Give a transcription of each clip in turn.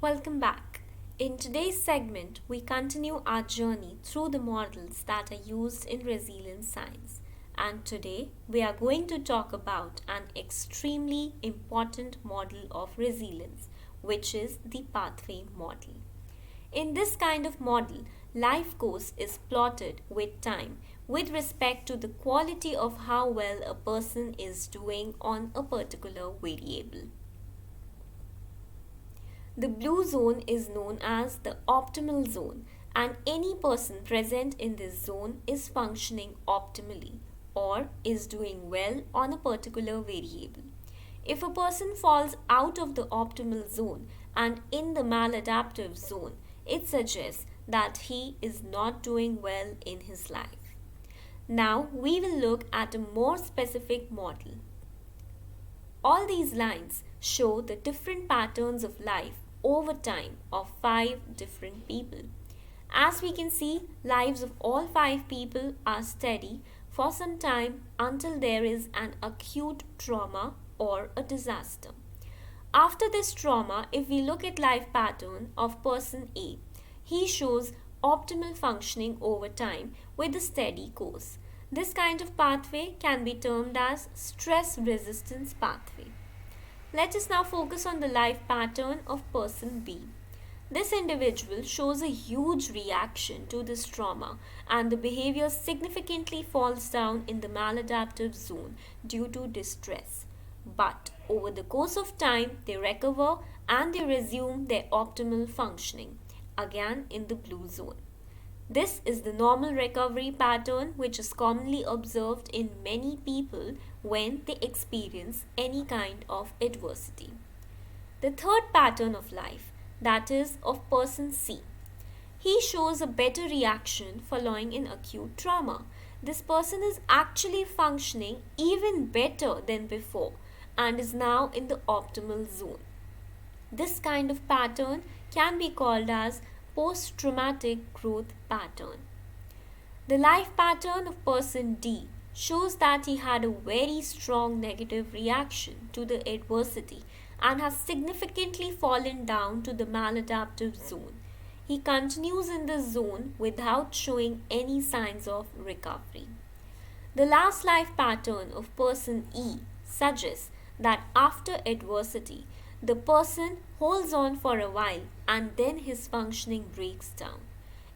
Welcome back. In today's segment, we continue our journey through the models that are used in resilience science. And today, we are going to talk about an extremely important model of resilience, which is the pathway model. In this kind of model, life course is plotted with time with respect to the quality of how well a person is doing on a particular variable. The blue zone is known as the optimal zone, and any person present in this zone is functioning optimally or is doing well on a particular variable. If a person falls out of the optimal zone and in the maladaptive zone, it suggests that he is not doing well in his life. Now we will look at a more specific model. All these lines show the different patterns of life over time of 5 different people. As we can see, lives of all 5 people are steady for some time until there is an acute trauma or a disaster. After this trauma, if we look at life pattern of person A, he shows optimal functioning over time with a steady course. This kind of pathway can be termed as stress resistance pathway. Let us now focus on the life pattern of person B. This individual shows a huge reaction to this trauma and the behavior significantly falls down in the maladaptive zone due to distress. But over the course of time, they recover and they resume their optimal functioning, again in the blue zone. This is the normal recovery pattern which is commonly observed in many people when they experience any kind of adversity. The third pattern of life, that is of person C. He shows a better reaction following an acute trauma. This person is actually functioning even better than before and is now in the optimal zone. This kind of pattern can be called as post-traumatic growth pattern. The life pattern of person D shows that he had a very strong negative reaction to the adversity and has significantly fallen down to the maladaptive zone. He continues in this zone without showing any signs of recovery. The last life pattern of person E suggests that after adversity, the person holds on for a while and then his functioning breaks down.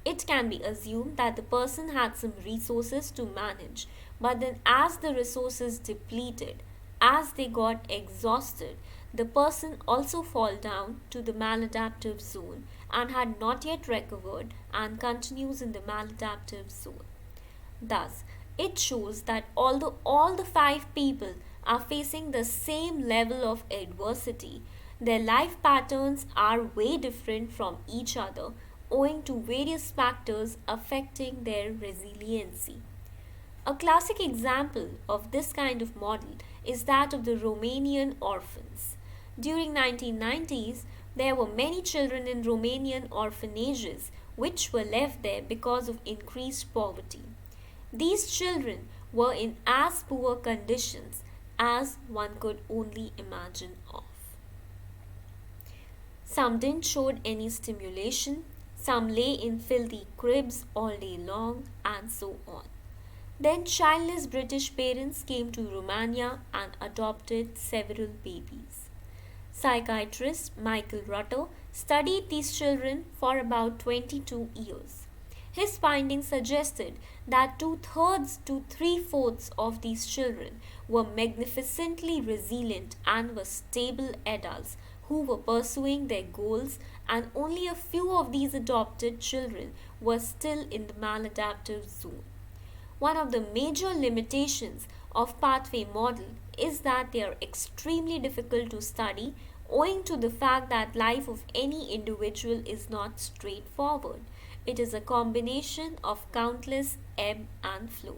It can be assumed that the person had some resources to manage, but then as the resources depleted, as they got exhausted, the person also fall down to the maladaptive zone and had not yet recovered and continues in the maladaptive zone. Thus, it shows that although all the 5 people are facing the same level of adversity, their life patterns are way different from each other owing to various factors affecting their resiliency. A classic example of this kind of model is that of the Romanian orphans. During 1990s, there were many children in Romanian orphanages which were left there because of increased poverty. These children were in as poor conditions as one could only imagine of. Some didn't show any stimulation, some lay in filthy cribs all day long, and so on. Then childless British parents came to Romania and adopted several babies. Psychiatrist Michael Rathore studied these children for about 22 years. His findings suggested that 2/3 to 3/4 of these children were magnificently resilient and were stable adults who were pursuing their goals, and only a few of these adopted children were still in the maladaptive zone. One of the major limitations of pathway model is that they are extremely difficult to study owing to the fact that life of any individual is not straightforward. It is a combination of countless ebb and flow.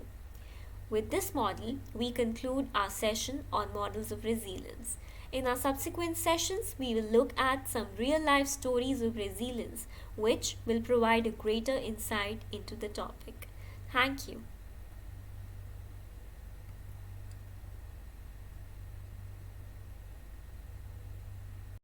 With this model, we conclude our session on models of resilience. In our subsequent sessions, we will look at some real life stories of resilience which will provide a greater insight into the topic. Thank you.